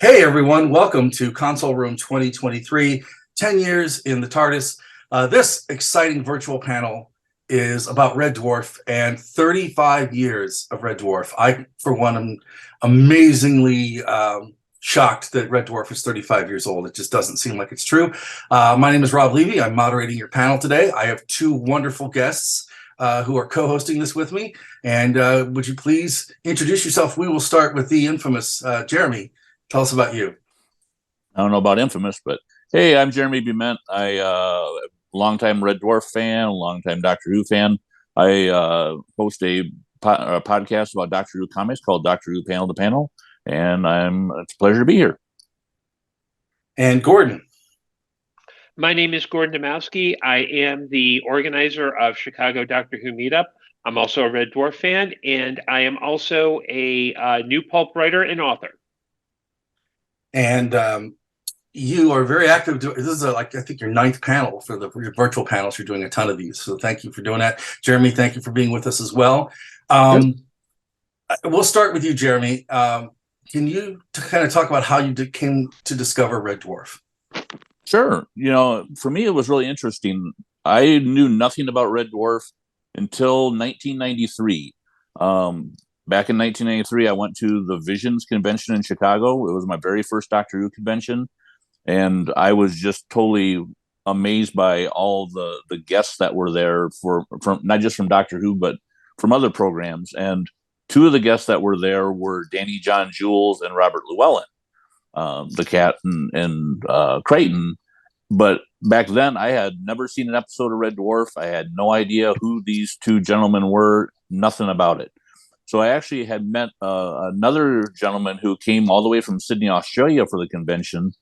Hey everyone, welcome to Console Room 2023, 10 years in the TARDIS. This exciting virtual panel is about Red Dwarf and 35 years of Red Dwarf. I, for one, am amazingly shocked that Red Dwarf is 35 years old. It just doesn't seem like it's true. My name is Rob Levy. I'm moderating your panel today. I have two wonderful guests who are co-hosting this with me. And would you please introduce yourself? We will start with the infamous Jeremy. Tell us about you. I don't know about infamous, but hey, I'm Jeremy Bement. Longtime Red Dwarf fan, longtime Doctor Who fan. I host a podcast about Doctor Who comics called Doctor Who Panel to Panel, and it's a pleasure to be here. And Gordon. My name is Gordon Domowski. I am the organizer of Chicago Doctor Who Meetup. I'm also a Red Dwarf fan, and I am also a new pulp writer and author. And you are very active. This is I think your ninth panel for your virtual panels. You're doing a ton of these, so thank you for doing that. Jeremy, thank you for being with us as well. We'll start with you, Jeremy. Can you kind of talk about how you came to discover Red Dwarf? Sure. For me, it was really interesting. I knew nothing about Red Dwarf until 1993. Back in 1993, I went to the Visions convention in Chicago. It was my very first Doctor Who convention, and I was just totally amazed by all the guests that were there from not just from Doctor Who, but from other programs. And two of the guests that were there were Danny John Jules and Robert Llewellyn, the Cat and Creighton. But back then, I had never seen an episode of Red Dwarf. I had no idea who these two gentlemen were, nothing about it. So I actually had met another gentleman who came all the way from Sydney, Australia for the convention.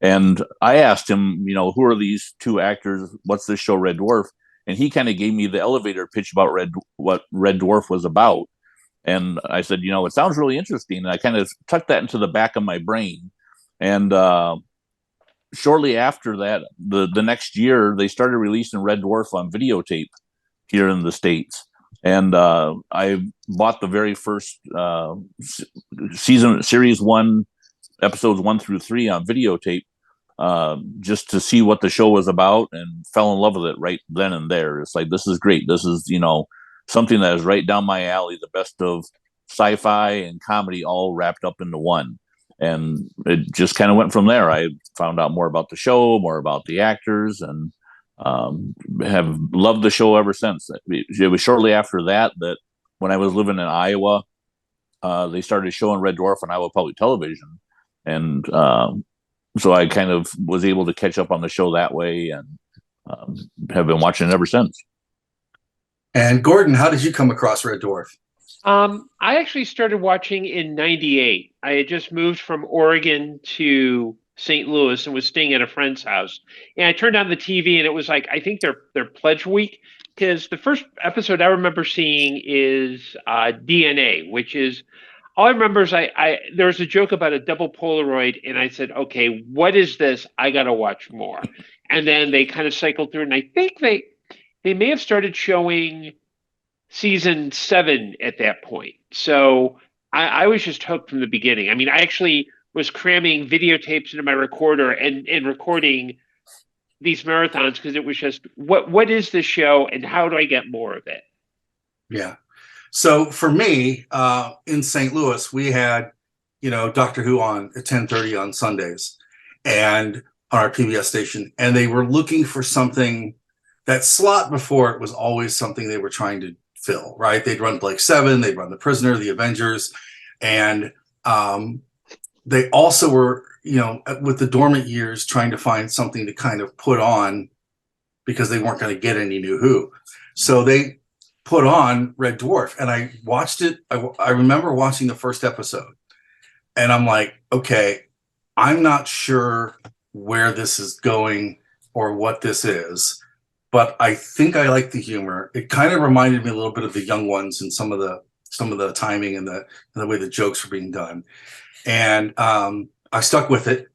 And I asked him, who are these two actors? What's this show, Red Dwarf? And he kind of gave me the elevator pitch about what Red Dwarf was about. And I said, it sounds really interesting. And I kind of tucked that into the back of my brain. And shortly after that, the next year, they started releasing Red Dwarf on videotape here in the States. And I bought the very first series 1, episodes 1 through 3 on videotape, just to see what the show was about, and fell in love with it right then and there. It's like, this is great. This is, something that is right down my alley, the best of sci-fi and comedy all wrapped up into one. And it just kind of went from there. I found out more about the show, more about the actors, and have loved the show ever since. It was shortly after that when I was living in Iowa, they started showing Red Dwarf on Iowa Public Television, and so I kind of was able to catch up on the show that way, and have been watching it ever since. And Gordon, how did you come across Red Dwarf? I actually started watching in '98. I had just moved from Oregon to St. Louis and was staying at a friend's house. And I turned on the TV, and it was like, I think they're Pledge Week, because the first episode I remember seeing is DNA, which is, all I remember is there was a joke about a double Polaroid, and I said, okay, what is this? I got to watch more. And then they kind of cycled through, and I think they may have started showing season 7 at that point. So I was just hooked from the beginning. I mean, I actually was cramming videotapes into my recorder and recording these marathons, because it was just, what is this show and how do I get more of it? Yeah. So for me, in St. Louis, we had, Doctor Who on at 10:30 on Sundays, and on our PBS station, and they were looking for something. That slot before it was always something they were trying to fill, right? They'd run Blake 7, they'd run The Prisoner, The Avengers, and they also were, with the dormant years, trying to find something to kind of put on, because they weren't going to get any new Who. So they put on Red Dwarf, and I watched it. I remember watching the first episode, and I'm like, okay, I'm not sure where this is going or what this is, but I think I like the humor. It kind of reminded me a little bit of The Young Ones and some of the timing and the way the jokes were being done. And I stuck with it,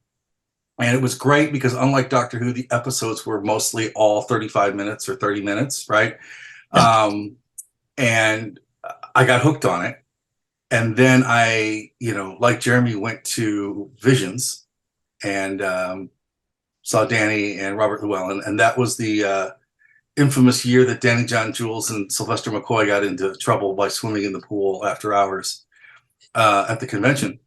and it was great because, unlike Doctor Who, the episodes were mostly all 35 minutes or 30 minutes, right? And I got hooked on it. And then I, like Jeremy, went to Visions and saw Danny and Robert Llewellyn, and that was the infamous year that Danny John Jules and Sylvester McCoy got into trouble by swimming in the pool after hours at the convention.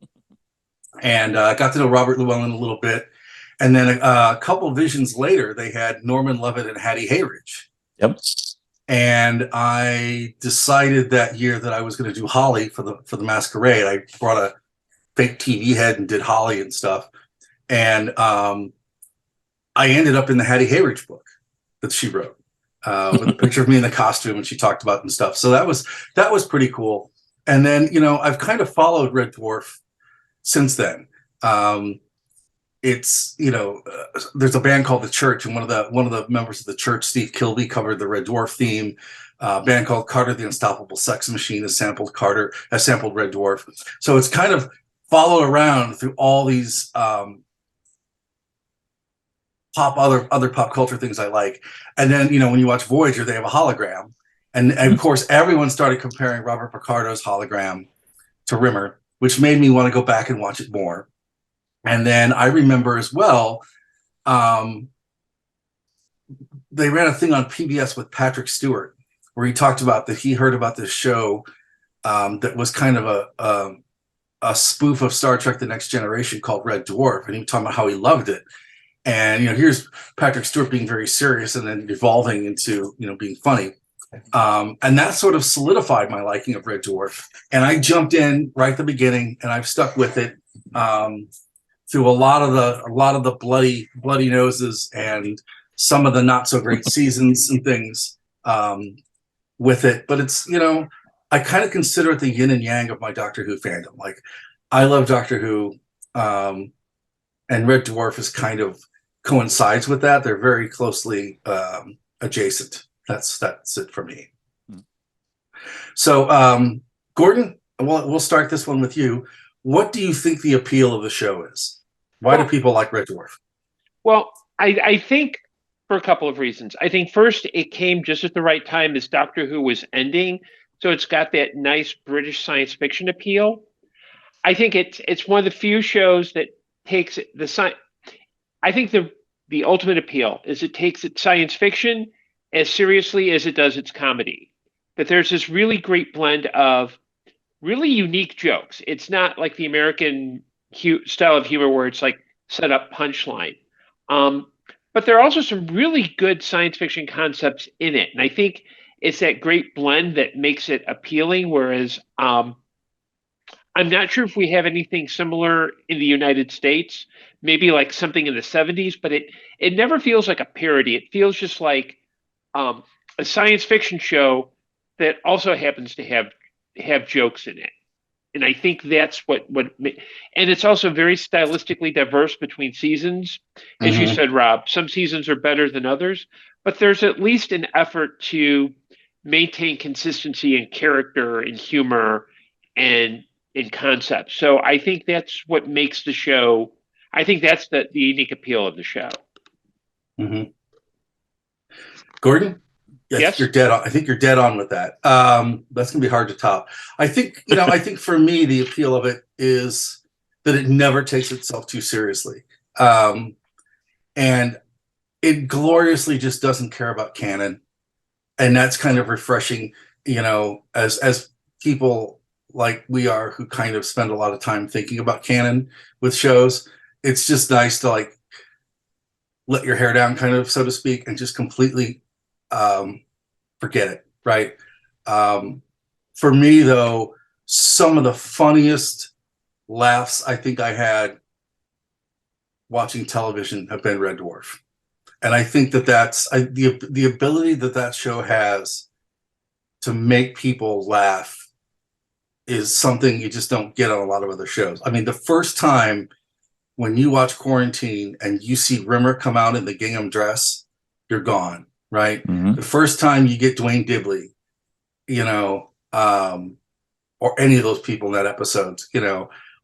And I got to know Robert Llewellyn a little bit. And then a couple Visions later, they had Norman Levitt and Hattie Hayridge. Yep. And I decided that year that I was going to do Holly for the masquerade. I brought a fake TV head and did Holly and stuff. And I ended up in the Hattie Hayridge book that she wrote with a picture of me in the costume, and she talked about and stuff. So that was pretty cool. And then, I've kind of followed Red Dwarf since then. It's there's a band called The Church, and one of the members of The Church, Steve Kilby, covered the Red Dwarf theme. A band called Carter the Unstoppable Sex Machine has sampled Red Dwarf. So it's kind of followed around through all these other pop culture things I like. And then when you watch Voyager, they have a hologram, and of course everyone started comparing Robert Picardo's hologram to Rimmer, which made me want to go back and watch it more. And then I remember as well, they ran a thing on PBS with Patrick Stewart, where he talked about that he heard about this show that was kind of a spoof of Star Trek: The Next Generation called Red Dwarf, and he was talking about how he loved it. And here's Patrick Stewart being very serious and then evolving into being funny. And that sort of solidified my liking of Red Dwarf. And I jumped in right at the beginning, and I've stuck with it. Through a lot of the bloody noses and some of the not so great seasons and things with it. But it's, I kind of consider it the yin and yang of my Doctor Who fandom. Like, I love Doctor Who, and Red Dwarf is kind of coincides with that. They're very closely adjacent. That's it for me. So, Gordon, we'll start this one with you. What do you think the appeal of the show is? Why do people like Red Dwarf? Well, I think for a couple of reasons. I think first, it came just at the right time as Doctor Who was ending. So it's got that nice British science fiction appeal. I think it's one of the few shows that takes the science. I think the ultimate appeal is it takes its science fiction as seriously as it does its comedy. That there's this really great blend of really unique jokes. It's not like the American style of humor where it's like set up punchline. But there are also some really good science fiction concepts in it. And I think it's that great blend that makes it appealing. Whereas I'm not sure if we have anything similar in the United States, maybe like something in the 70s, but it never feels like a parody. It feels just like a science fiction show that also happens to have jokes in it. And I think that's and it's also very stylistically diverse between seasons. As you said, Rob, some seasons are better than others, but there's at least an effort to maintain consistency in character and humor and in concept. So I think that's what makes the show. I think that's the unique appeal of the show. Mm-hmm. Gordon? Yes, you're dead on. I think you're dead on with that. That's gonna be hard to top. I think I think for me the appeal of it is that it never takes itself too seriously, and it gloriously just doesn't care about canon, and that's kind of refreshing. As people like we are who kind of spend a lot of time thinking about canon with shows, it's just nice to like let your hair down, kind of, so to speak, and just completely forget it, right? For me, though, some of the funniest laughs I think I had watching television have been Red Dwarf. And I think that's the ability that show has to make people laugh is something you just don't get on a lot of other shows. I mean, the first time when you watch Quarantine and you see Rimmer come out in the gingham dress, you're gone, right? Mm-hmm. The first time you get Dwayne Dibley, or any of those people in that episode,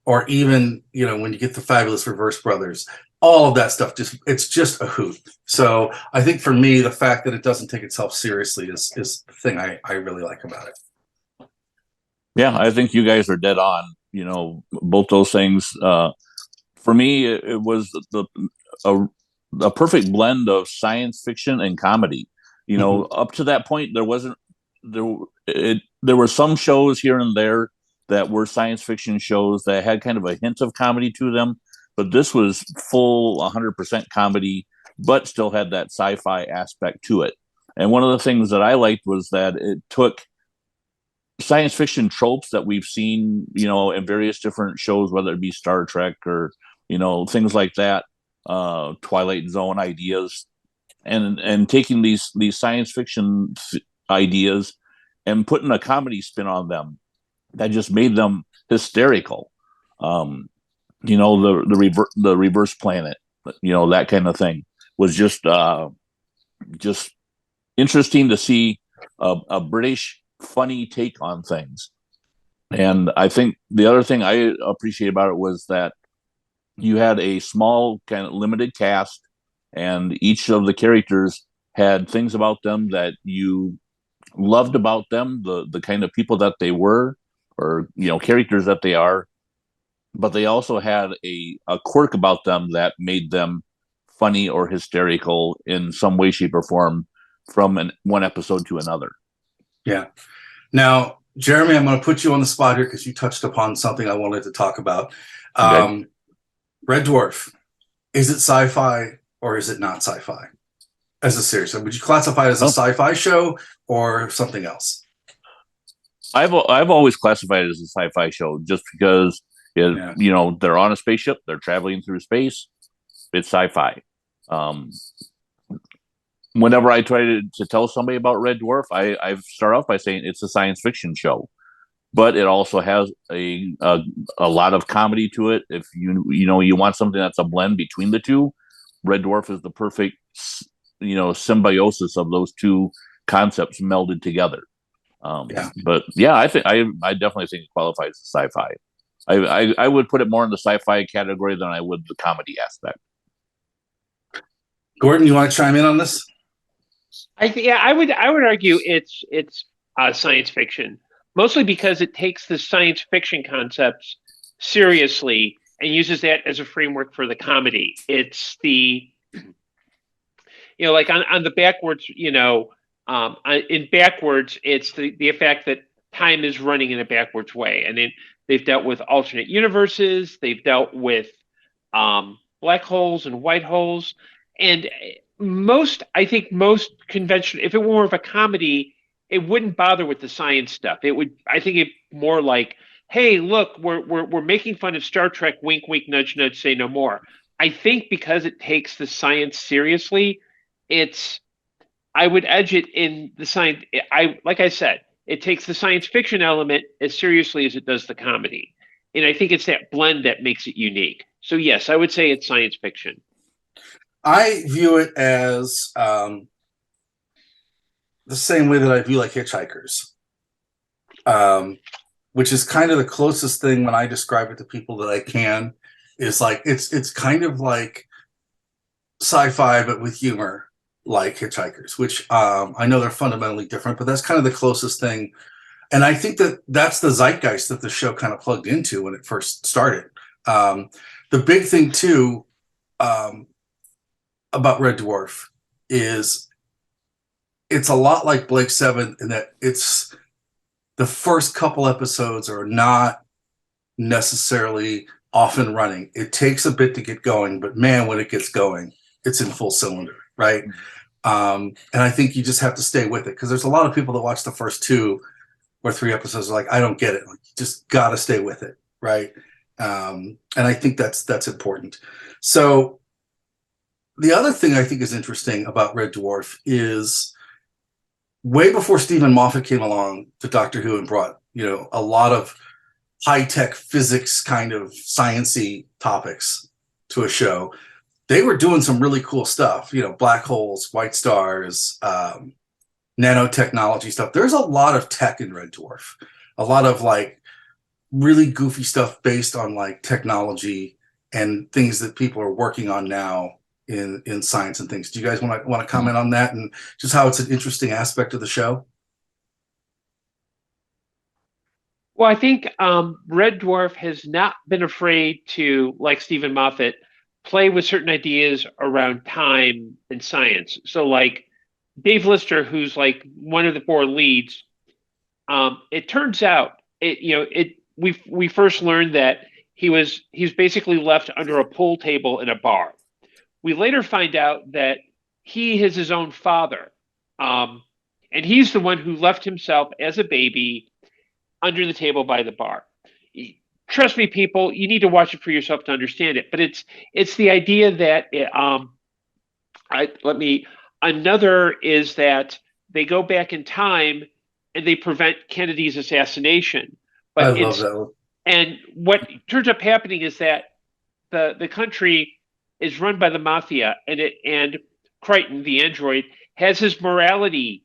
or even, when you get the Fabulous Reverse Brothers, all of that stuff, it's just a hoot. So I think for me, the fact that it doesn't take itself seriously is the thing I really like about it. Yeah, I think you guys are dead on. Both those things. For me, it was a, a perfect blend of science fiction and comedy. Mhm. Up to that point, there. There were some shows here and there that were science fiction shows that had kind of a hint of comedy to them, but this was full 100% comedy, but still had that sci-fi aspect to it. And one of the things that I liked was that it took science fiction tropes that we've seen, in various different shows, whether it be Star Trek or, things like that, Twilight Zone ideas, and taking these science fiction ideas and putting a comedy spin on them that just made them hysterical. Um, the reverse planet, that kind of thing was just interesting to see a British funny take on things. And I think the other thing I appreciate about it was that you had a small kind of limited cast, and each of the characters had things about them that you loved about them, the kind of people that they were, or characters that they are. But they also had a quirk about them that made them funny or hysterical in some way, shape, or form from one episode to another. Yeah. Now, Jeremy, I'm going to put you on the spot here because you touched upon something I wanted to talk about. Okay. Red Dwarf, is it sci-fi or is it not sci-fi as a series? So would you classify it as a sci-fi show or something else? I've always classified it as a sci-fi show just because they're on a spaceship, they're traveling through space. It's sci-fi. Um, Whenever I try to tell somebody about Red Dwarf, I start off by saying it's a science fiction show, but it also has a lot of comedy to it. If you want something that's a blend between the two, Red Dwarf is the perfect symbiosis of those two concepts melded together. But yeah, I definitely think it qualifies as sci-fi. I would put it more in the sci-fi category than I would the comedy aspect. Gordon, you want to chime in on this? I would argue it's science fiction, mostly because it takes the science fiction concepts seriously and uses that as a framework for the comedy. It's the like on the backwards, in backwards, it's the fact that time is running in a backwards way, and then they've dealt with alternate universes, they've dealt with black holes and white holes, and I think most conventional, if it were more of a comedy, it wouldn't bother with the science stuff. I think it more like, hey, look, we're making fun of Star Trek, wink, wink, nudge, nudge, say no more. I think because it takes the science seriously, it's I would edge it in the science. Like I said, it takes the science fiction element as seriously as it does the comedy, and I think it's that blend that makes it unique. So yes, I would say it's science fiction. I view it as the same way that I view like Hitchhikers, which is kind of the closest thing when I describe it to people that I can. Is like it's kind of like sci-fi but with humor, like Hitchhikers, which I know they're fundamentally different, but that's kind of the closest thing. And I think that that's the zeitgeist that the show kind of plugged into when it first started. The big thing too about Red Dwarf is it's a lot like Blake Seven in that it's the first couple episodes are not necessarily off and running. It takes a bit to get going, but man, when it gets going, it's in full cylinder, right? And I think you just have to stay with it because there's a lot of people that watch the first 2 or 3 episodes are like, I don't get it. Like, you just got to stay with it, right? And I think that's important. So the other thing I think is interesting about Red Dwarf is way before Stephen Moffat came along to Doctor Who and brought, a lot of high-tech physics kind of science-y topics to a show, they were doing some really cool stuff, black holes, white stars, nanotechnology stuff. There's a lot of tech in Red Dwarf, a lot of like really goofy stuff based on like technology and things that people are working on now in science and things. Do you guys want to comment on that and just how it's an interesting aspect of the show? Well, I think Red Dwarf has not been afraid to, like Stephen Moffat, play with certain ideas around time and science. So, like Dave Lister, who's like one of the four leads, it turns out it we first learned that he's basically left under a pool table in a bar. We later find out that he is his own father, um, and he's the one who left himself as a baby under the table by the bar. Trust me, people, you need to watch it for yourself to understand it. But it's the idea that I let me another is that they go back in time and they prevent Kennedy's assassination. I But love that one. and what turns up happening is that the country is run by the mafia, and Crichton, the android, has his morality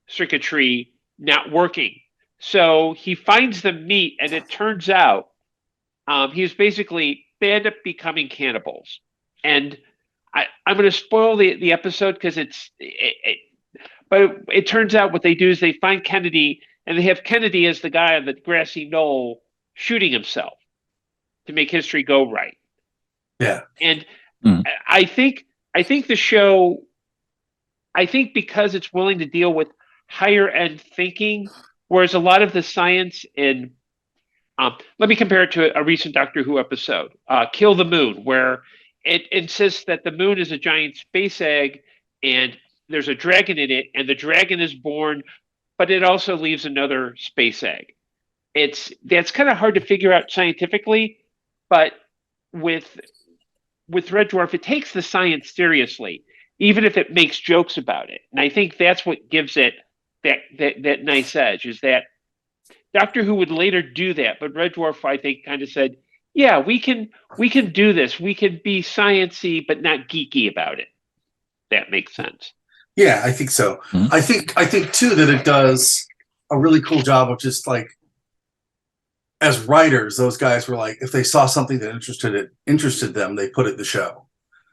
circuitry not working. So he finds them meat, and it turns out he's basically they end up becoming cannibals. And I'm going to spoil the episode because but it turns out what they do is they find Kennedy, and they have Kennedy as the guy on the grassy knoll shooting himself to make history go right. Yeah. And Mm. I think I think the show, I think because it's willing to deal with higher end thinking, whereas a lot of the science in let me compare it to a recent Doctor Who episode, Kill the Moon, where it insists that the moon is a giant space egg and there's a dragon in it, and the dragon is born, but it also leaves another space egg. That's kind of hard to figure out scientifically, but with Red Dwarf, it takes the science seriously, even if it makes jokes about it. And I think that's what gives it that nice edge is that Doctor Who would later do that, but Red Dwarf, I think, kind of said, "Yeah, we can do this. We can be sciency, but not geeky about it." That makes sense. Yeah, I think so. Mhm. I think too that it does a really cool job of just like as writers, those guys were like, if they saw something that interested them, they put it in the show.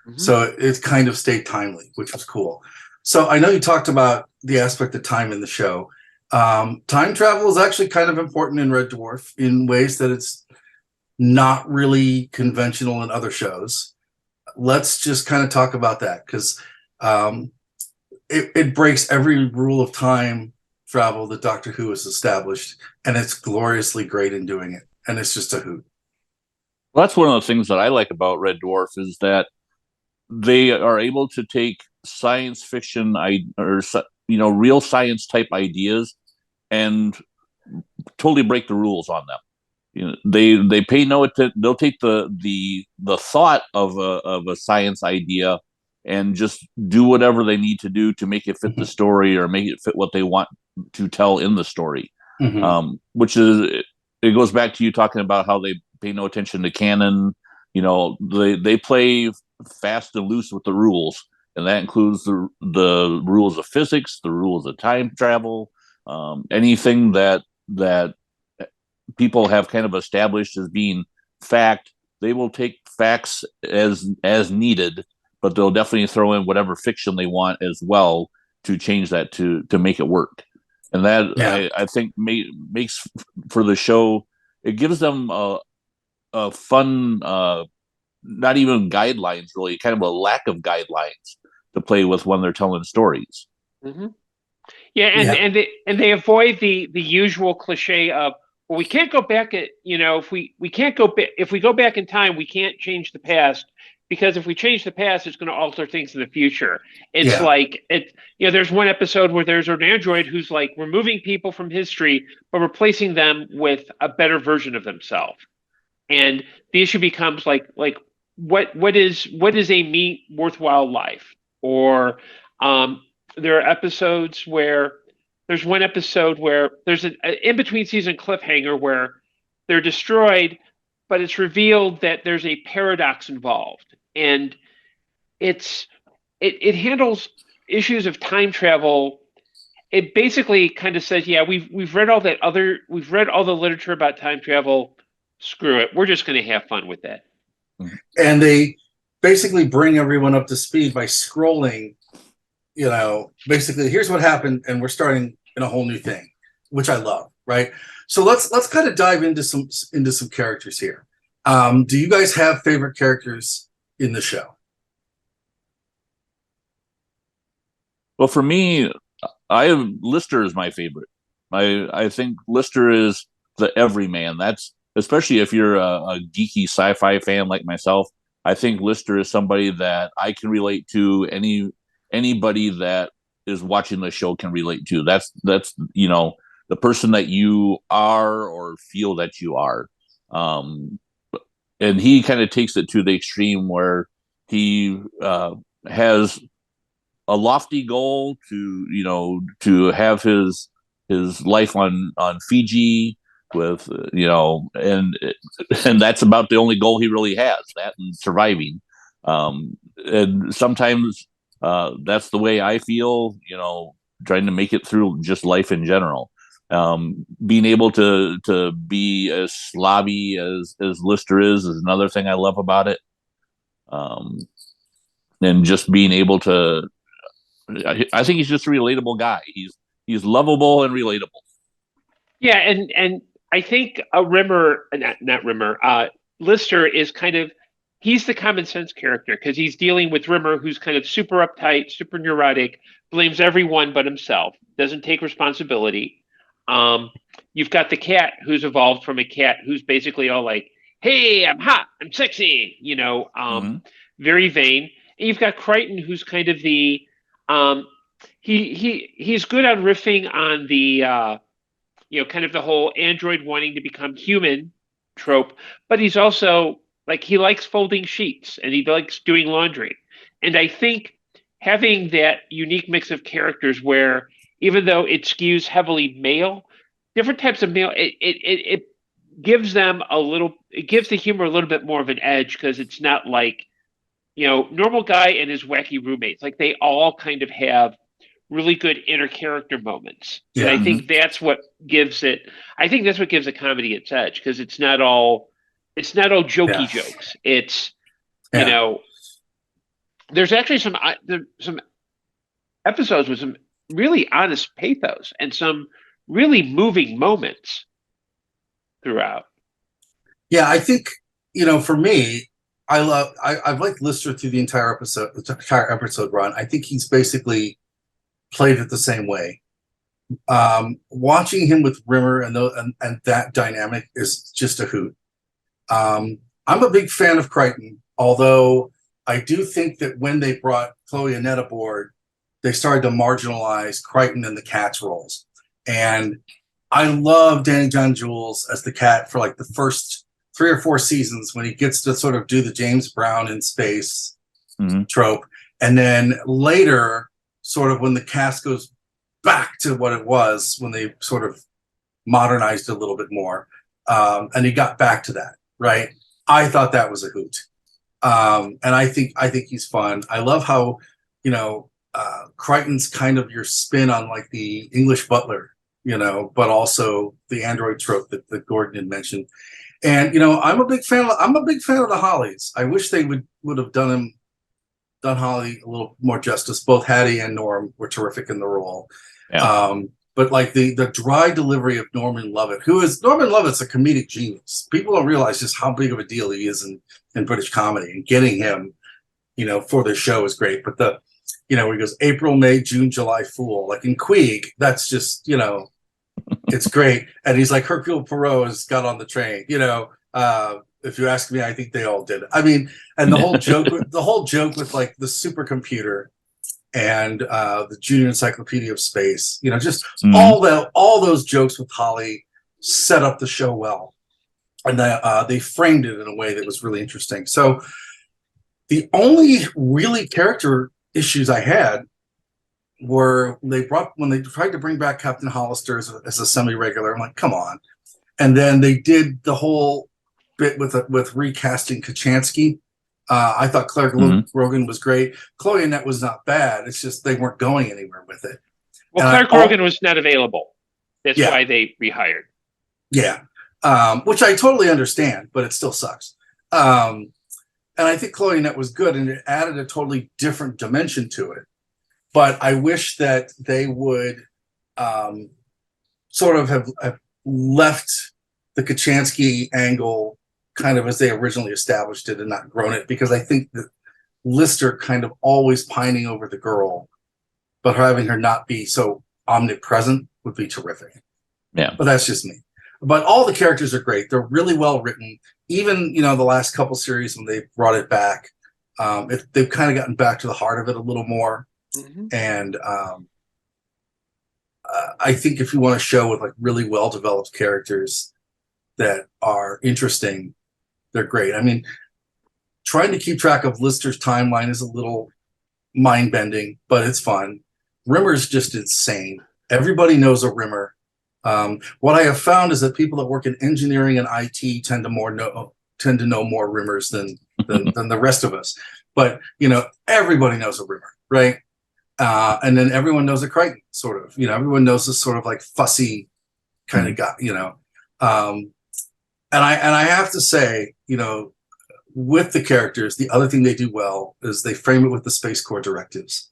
Mm-hmm. So it kind of stayed timely, which was cool. So I know you talked about the aspect of time in the show. Time travel is actually kind of important in Red Dwarf in ways that it's not really conventional in other shows. Let's just kind of talk about that because um, it breaks every rule of time travel that Doctor Who has established, and it's gloriously great in doing it. And it's just a hoot. Well, that's one of the things that I like about Red Dwarf is that they are able to take science fiction or real science type ideas and totally break the rules on them. They pay no attention. They'll take the thought of a science idea and just do whatever they need to do to make it fit the story or make it fit what they want to tell in the story. Which is it goes back to you talking about how they pay no attention to canon. They play fast and loose with the rules, and that includes the rules of physics, the rules of time travel, anything that people have kind of established as being fact. They will take facts as needed, but they'll definitely throw in whatever fiction they want as well to change that to make it work. And that I think makes for the show. It gives them a fun, not even guidelines really, kind of a lack of guidelines to play with when they're telling stories. Mm-hmm. Yeah, and they avoid the usual cliche of, well, we can't go back if we can't go back if we go back in time, we can't change the past because if we change the past, it's going to alter things in the future. It's like there's one episode where there's an android who's like removing people from history but replacing them with a better version of themselves. And the issue becomes like what is a worthwhile life? Or there are episodes where there's one episode where there's an in between season cliffhanger where they're destroyed, but it's revealed that there's a paradox involved, and it handles issues of time travel. It basically kind of says, yeah, we've read all the literature about time travel. Screw it, we're just going to have fun with that. And they basically bring everyone up to speed by scrolling. Basically, here's what happened, and we're starting in a whole new thing, which I love. Right. So let's kind of dive into some characters here. Do you guys have favorite characters in the show? Well, for me, I have Lister is my favorite. I think Lister is the everyman. That's especially if you're a geeky sci-fi fan like myself. I think Lister is somebody that I can relate to. Anybody that is watching the show can relate to. That's the person that you are or feel that you are. Um, and he kind of takes it to the extreme where he has a lofty goal to to have his life on Fiji with and that's about the only goal he really has, that and surviving. And sometimes that's the way I feel, trying to make it through just life in general. Being able to be as slobby as Lister is another thing I love about it. And just being able to, I think he's just a relatable guy. He's lovable and relatable. Yeah, and I think Rimmer, not Rimmer, Lister is kind of, he's the common sense character because he's dealing with Rimmer, who's kind of super uptight, super neurotic, blames everyone but himself, doesn't take responsibility. You've got the cat who's evolved from a cat who's basically all like, "Hey, I'm hot, I'm sexy," Mm-hmm. very vain. And you've got Crichton, who's kind of the um, he's good on riffing on the kind of the whole android wanting to become human trope, but he's also like, he likes folding sheets and he likes doing laundry. And I think having that unique mix of characters where even though it skews heavily male, different types of male, it gives them it gives the humor a little bit more of an edge because it's not like, normal guy and his wacky roommates. Like they all kind of have really good inner character moments. And Yeah. I think that's what gives it, I think that's what gives a comedy its edge, because it's not all jokey Yeah. jokes. It's, Yeah. there's actually some episodes with some really honest pathos and some really moving moments throughout. Yeah, I think, for me, I've liked Lister through the entire episode run. I think he's basically played it the same way. Watching him with Rimmer and that dynamic is just a hoot. I'm a big fan of Crichton, although I do think that when they brought Chloe Annette aboard, they started to marginalize Crichton and the cat's roles. And I love Danny John Jules as the cat for like the first 3 or 4 seasons when he gets to sort of do the James Brown in space trope. And then later, sort of when the cast goes back to what it was when they sort of modernized it a little bit more. And he got back to that, right? I thought that was a hoot. And I think he's fun. I love how, Crichton's kind of your spin on like the English butler, but also the android trope that Gordon had mentioned. And, I'm a big fan of the Hollies. I wish they would have done Holly a little more justice. Both Hattie and Norm were terrific in the role. Yeah. But like the dry delivery of Norman Lovett, Norman Lovett's a comedic genius. People don't realize just how big of a deal he is in British comedy, and getting him, for the show is great. But where he goes April, May, June, July, Fool, like in Queeg, that's just, it's great. And he's like, Hercule Poirot has got on the train, if you ask me, I think they all did. I mean, and the whole joke with like the supercomputer and the Junior Encyclopedia of Space, just all those jokes with Holly set up the show well, and they framed it in a way that was really interesting. So the only really character issues I had were when they tried to bring back Captain Hollister as a semi-regular. I'm like, come on. And then they did the whole bit with recasting Kachansky. I thought Claire Grogan was great. Chloe Annette was not bad. It's just they weren't going anywhere with it. Well, Claire Grogan was not available. That's why they rehired. Yeah. Which I totally understand, but it still sucks. And I think Chloe Annette was good, and it added a totally different dimension to it. But I wish that they would sort of have left the Kachansky angle kind of as they originally established it and not grown it, because I think that Lister kind of always pining over the girl, but having her not be so omnipresent would be terrific. Yeah. But that's just me. But all the characters are great. They're really well written. Even, the last couple series when they brought it back, they've kind of gotten back to the heart of it a little more. Mm-hmm. And I think if you want a show with like really well developed characters that are interesting, they're great. I mean, trying to keep track of Lister's timeline is a little mind bending, but it's fun. Rimmer's just insane. Everybody knows a Rimmer. What I have found is that people that work in engineering and IT tend to know more Rimmers than the rest of us. But everybody knows a Rimmer, right? And then everyone knows a Crichton, sort of. Everyone knows this sort of like fussy kind of guy. And I have to say, with the characters, the other thing they do well is they frame it with the Space Corps directives.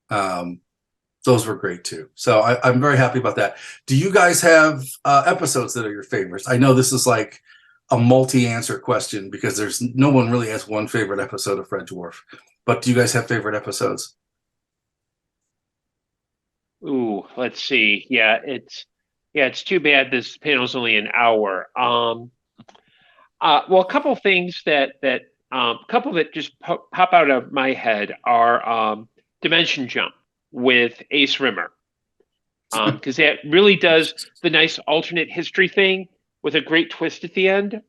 Those were great too. So I'm very happy about that. Do you guys have episodes that are your favorites? I know this is like a multi-answer question because there's no one really has one favorite episode of Red Dwarf. But do you guys have favorite episodes? Ooh, let's see. Yeah, it's too bad this panel's only an hour. Well, a couple things that just pop out of my head are Dimension Jump with Ace Rimmer, because that really does the nice alternate history thing with a great twist at the end.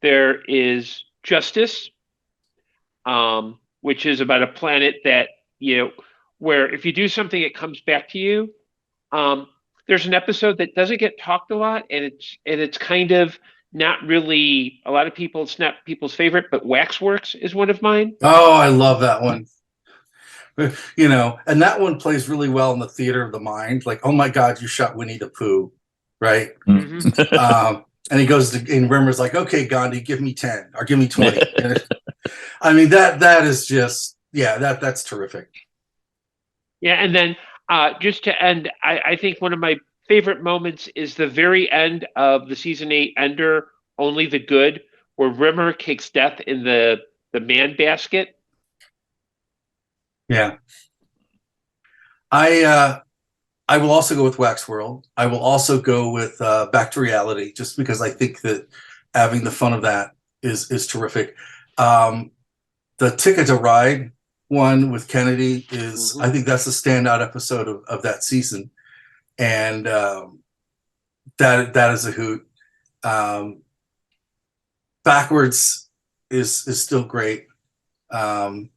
There is Justice, which is about a planet that where if you do something, it comes back to you. There's an episode that doesn't get talked a lot, and it's kind of not really a lot of people. It's not people's favorite, but Waxworks is one of mine. Oh, I love that one. And that one plays really well in the theater of the mind. Like, oh my God, you shot Winnie the Pooh, right? Mm-hmm. And he goes and Rimmer's like, okay, Gandhi, give me 10 or give me 20. I mean, that is just, that's terrific. Yeah, and then just to end, I think one of my favorite moments is the very end of the season 8 ender, Only the Good, where Rimmer kicks Death in the man basket. Yeah. I will also go with Waxworld. I will also go with Back to Reality, just because I think that having the fun of that is terrific. The Ticket to Ride one with Kennedy is, I think that's a standout episode of that season. And that is a hoot. Backwards is still great. And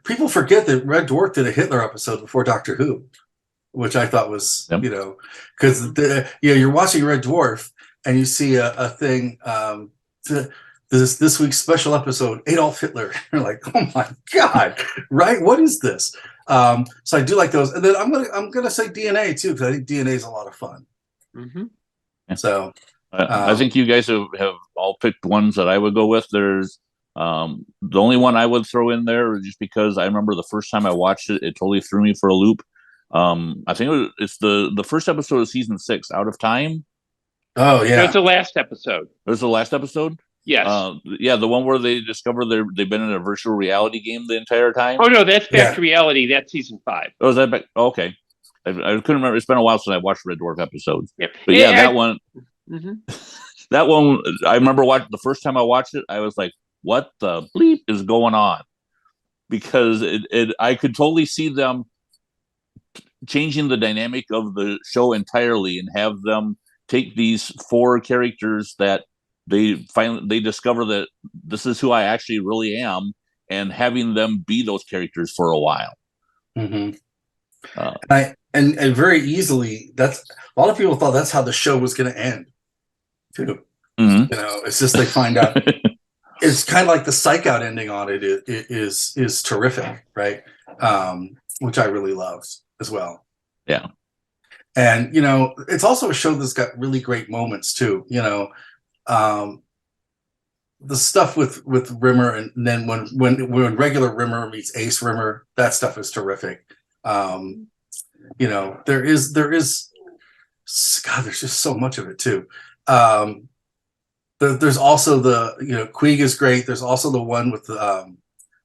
people forget that Red Dwarf did a Hitler episode before Doctor Who, which I thought was, because you're watching Red Dwarf and you see a thing, this week's special episode, Adolf Hitler. You're like, oh my God, right? What is this? So I do like those. And then I'm gonna say DNA too, because I think DNA is a lot of fun. Mm-hmm. So I think you guys have all picked ones that I would go with. There's the only one I would throw in there, just because I remember the first time I watched it, it totally threw me for a loop. I think it's the first episode of season 6, Out of Time. Oh yeah, that's the last episode. It was the last episode. Yes. The one where they discover they've been in a virtual reality game the entire time. Oh no, that's Back to Reality. That's season 5. Oh, is that back? Oh, okay. I couldn't remember. It's been a while since I watched Red Dwarf episodes. Yep. But that one. Mm-hmm. That one, I remember watching the first time I watched it. I was like, "What the bleep is going on?" Because I could totally see them changing the dynamic of the show entirely and have them take these 4 characters that they discover that this is who I actually really am, and having them be those characters for a while. Mm-hmm. And very easily, that's a lot of people thought that's how the show was going to end too. Mm-hmm. It's just they find out. It's kind of like the Psych Out ending on it is terrific, right? Which I really loved as well. Yeah. And it's also a show that's got really great moments too. The stuff with Rimmer, and then when regular Rimmer meets Ace Rimmer, that stuff is terrific. There is God, there's just so much of it too. There's also Queeg is great. There's also the one with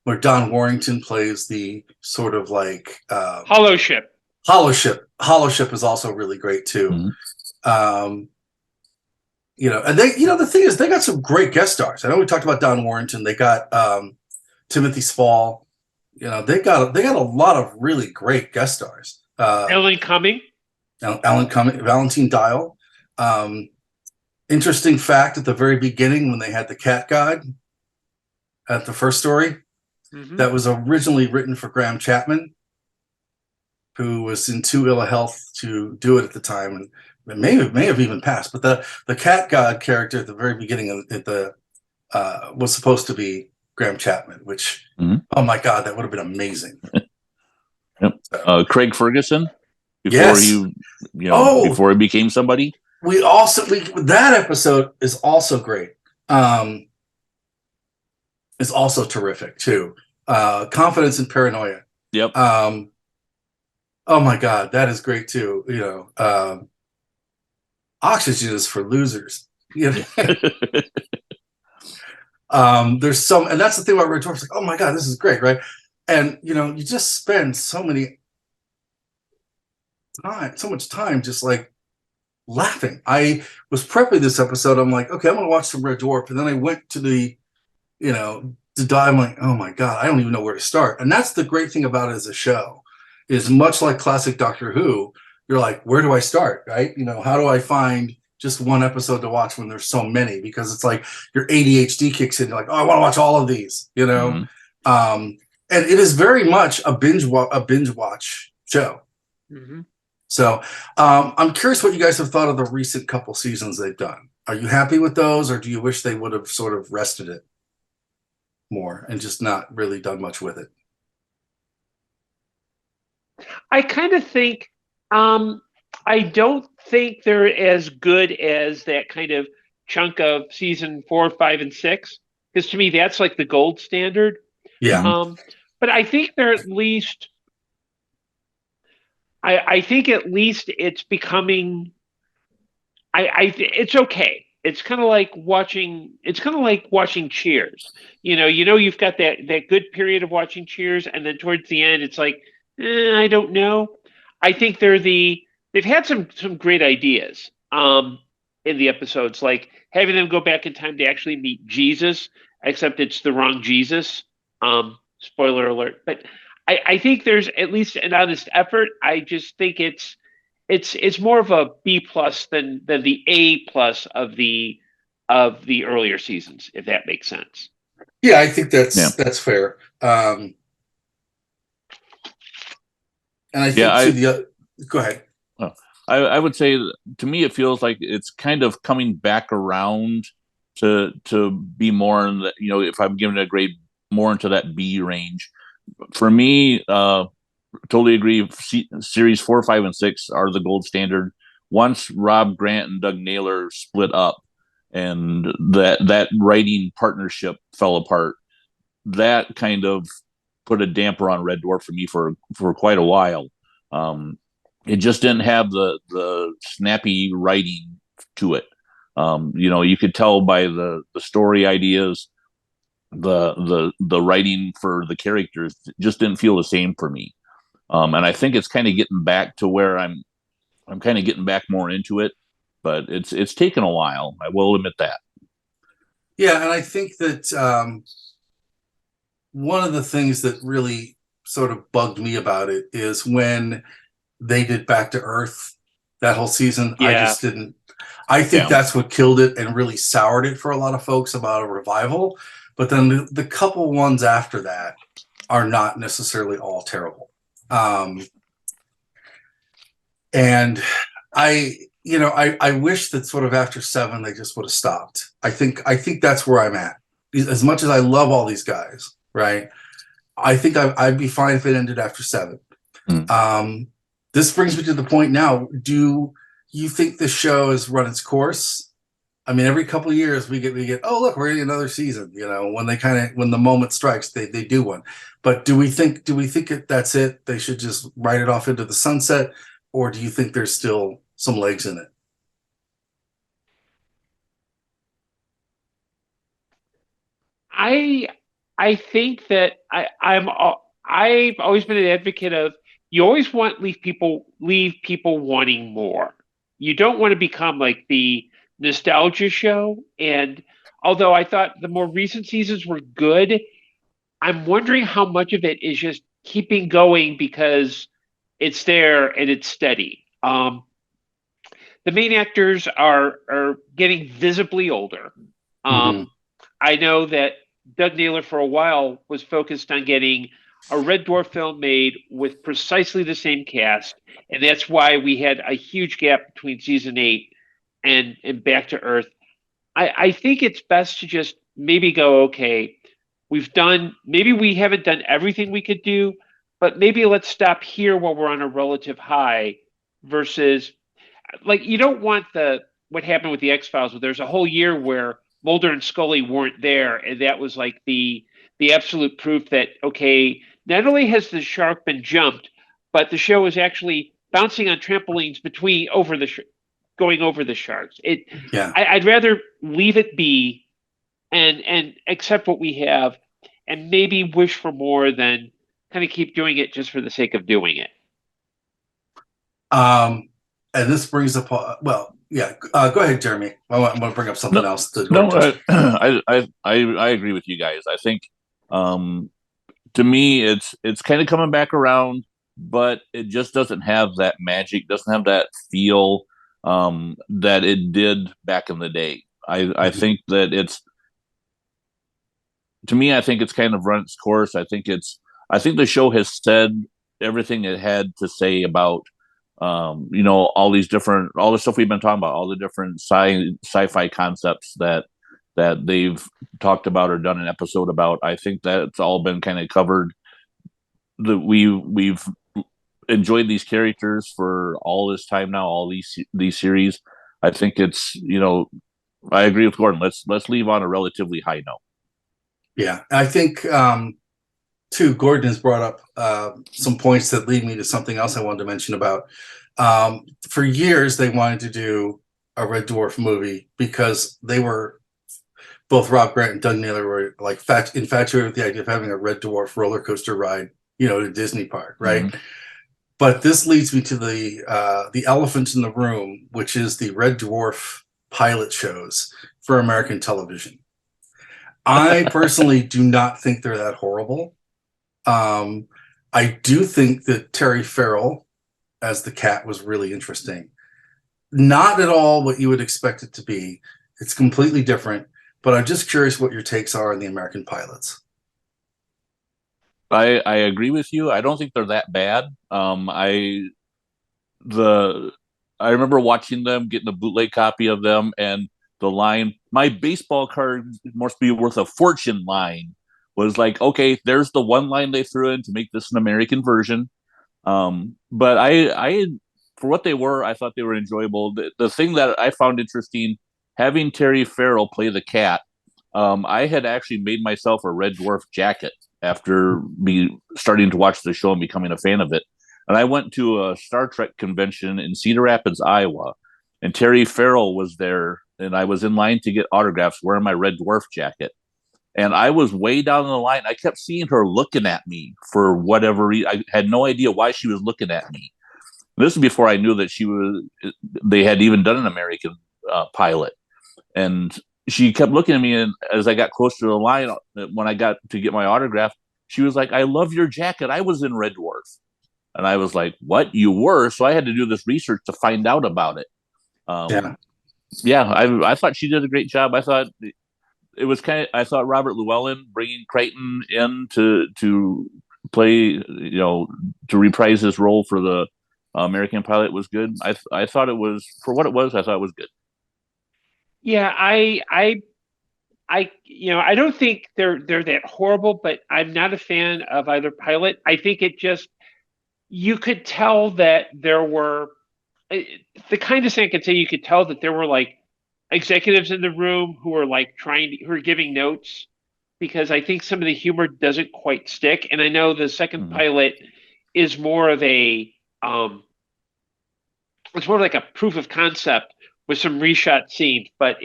where Don Warrington plays the sort of like Hollow Ship. Hollow Ship. Hollow Ship is also really great too. And they, the thing is, they got some great guest stars. I know we talked about Don Warrington. They got Timothy Spall. They got a lot of really great guest stars. Ellen Cumming. Valentine Dial. Interesting fact at the very beginning when they had the cat god at the first story, that was originally written for Graham Chapman, who was in too ill a health to do it at the time, and it may have even passed. But the cat god character at the very beginning was supposed to be Graham Chapman, which oh my God, that would have been amazing. Craig Ferguson, before yes. Before he became somebody. That episode is also great. Is also terrific too. Confidence and Paranoia. Yep. Oh my God, that is great too. Oxygen is for losers. There's some, and that's the thing about Red Dwarf. Like, oh my God, this is great, right? And you just spend so much time just like laughing. I was prepping this episode. I'm like, okay, I'm gonna watch some Red Dwarf, and then I went to the, to die. I'm like, oh my God, I don't even know where to start. And that's the great thing about it as a show, is much like classic Doctor Who. You're like, where do I start, right? How do I find just one episode to watch when there's so many? Because it's like your ADHD kicks in. You're like, oh, I want to watch all of these, and it is very much a binge watch show. So I'm curious what you guys have thought of the recent couple seasons they've done. Are you happy with those, or do you wish they would have sort of rested it more and just not really done much with it? I kind of think I don't think they're as good as that kind of chunk of season 4, 5, and 6, because to me that's like the gold standard. Yeah. But I think they're at least. I think at least it's becoming. It's okay. It's kind of like watching. It's kind of like watching Cheers. You've got that good period of watching Cheers, and then towards the end, it's like, I don't know. I think they've had some great ideas in the episodes, like having them go back in time to actually meet Jesus, except it's the wrong Jesus. Spoiler alert. But I think there's at least an honest effort. I just think it's more of a B plus than the A plus of the earlier seasons, if that makes sense. Yeah, I think that's fair. And I think go ahead. I would say, to me, it feels like it's kind of coming back around to be more in the, if I'm giving it a grade, more into that B range. For me, totally agree. Series 4, 5, and 6 are the gold standard. Once Rob Grant and Doug Naylor split up, and that writing partnership fell apart, that kind of put a damper on Red Dwarf for me for quite a while. It just didn't have the snappy writing to it. You could tell by the story ideas, the writing for the characters just didn't feel the same for me. And I think it's kind of getting back to where I'm kind of getting back more into it, but it's taken a while. I will admit that. Yeah, and I think that one of the things that really sort of bugged me about it is when they did Back to Earth that whole season. Yeah. I just didn't. I think that's what killed it and really soured it for a lot of folks about a revival. But then the couple ones after that are not necessarily all terrible. And I wish that sort of after 7 they just would have stopped. I think that's where I'm at. As much as I love all these guys, right? I think I'd be fine if it ended after 7. This brings me to the point now. Do you think the show has run its course? I mean, every couple of years we get, oh look, we're in another season. When the moment strikes, they do one. But do we think that's it? They should just write it off into the sunset, or do you think there's still some legs in it. I I think that I've always been an advocate of you always want leave people wanting more. You don't want to become like the nostalgia show. And although I thought the more recent seasons were good, I'm wondering how much of it is just keeping going because it's there and it's steady. The main actors are getting visibly older. Mm-hmm. Um, I know that Doug Naylor for a while was focused on getting a Red Dwarf film made with precisely the same cast, and that's why we had a huge gap between season 8 and Back to Earth. I think it's best to just maybe go, okay, maybe we haven't done everything we could do, but maybe let's stop here while we're on a relative high versus like you don't want the what happened with the X Files. There's a whole year where Mulder and Scully weren't there, and that was like the absolute proof that okay, not only has the shark been jumped, but the show is actually bouncing on trampolines between over the going over the sharks. Yeah. I'd rather leave it be and accept what we have, and maybe wish for more than kind of keep doing it just for the sake of doing it. And this brings up, well, yeah. Go ahead, Jeremy. I want to bring up something No, else. no, I agree with you guys. I think um, to me it's kind of coming back around, but it just doesn't have that magic, doesn't have that feel that it did back in the day. I think that it's to me, I think it's kind of run its course. I think the show has said everything it had to say about all the stuff we've been talking about, all the different sci-fi concepts that they've talked about or done an episode about. I think that's all been kind of covered. That we've enjoyed these characters for all this time now, all these series. I think it's I agree with Gordon. Let's leave on a relatively high note. Yeah, I think too. Gordon has brought up some points that lead me to something else I wanted to mention about. For years, they wanted to do a Red Dwarf movie because they were both Rob Grant and Doug Naylor were like infatuated with the idea of having a Red Dwarf roller coaster ride, to Disney Park, right? Mm-hmm. But this leads me to the elephant in the room, which is the Red Dwarf pilot shows for American television. I personally do not think they're that horrible. I do think that Terry Farrell as the cat was really interesting. Not at all what you would expect it to be. It's completely different, but I'm just curious what your takes are on the American pilots. I agree with you. I don't think they're that bad. I remember watching them, getting a bootleg copy of them, and the line, "My baseball card must be worth a fortune" line was like, okay, there's the one line they threw in to make this an American version. But I for what they were, I thought they were enjoyable. The thing that I found interesting, having Terry Farrell play the cat, I had actually made myself a Red Dwarf jacket after starting to watch the show and becoming a fan of it. And I went to a Star Trek convention in Cedar Rapids, Iowa, and Terry Farrell was there, and I was in line to get autographs wearing my Red Dwarf jacket. And I was way down the line. I kept seeing her looking at me for whatever reason. I had no idea why she was looking at me. This is before I knew that they had even done an American pilot. And she kept looking at me, and as I got closer to the line, when I got to get my autograph, she was like, "I love your jacket. I was in Red Dwarf." And I was like, "What? You were?" So I had to do this research to find out about it. I thought she did a great job. I thought it was I thought Robert Llewellyn bringing Crichton in to play, to reprise his role for the American pilot was good. I thought it was, for what it was, I thought it was good. Yeah, I don't think they're that horrible, but I'm not a fan of either pilot. I think you could tell that there were the kind of thing I could say, you could tell that there were like executives in the room who were like who are giving notes, because I think some of the humor doesn't quite stick. And I know the second pilot is more of a it's more like a proof of concept with some reshot scenes, but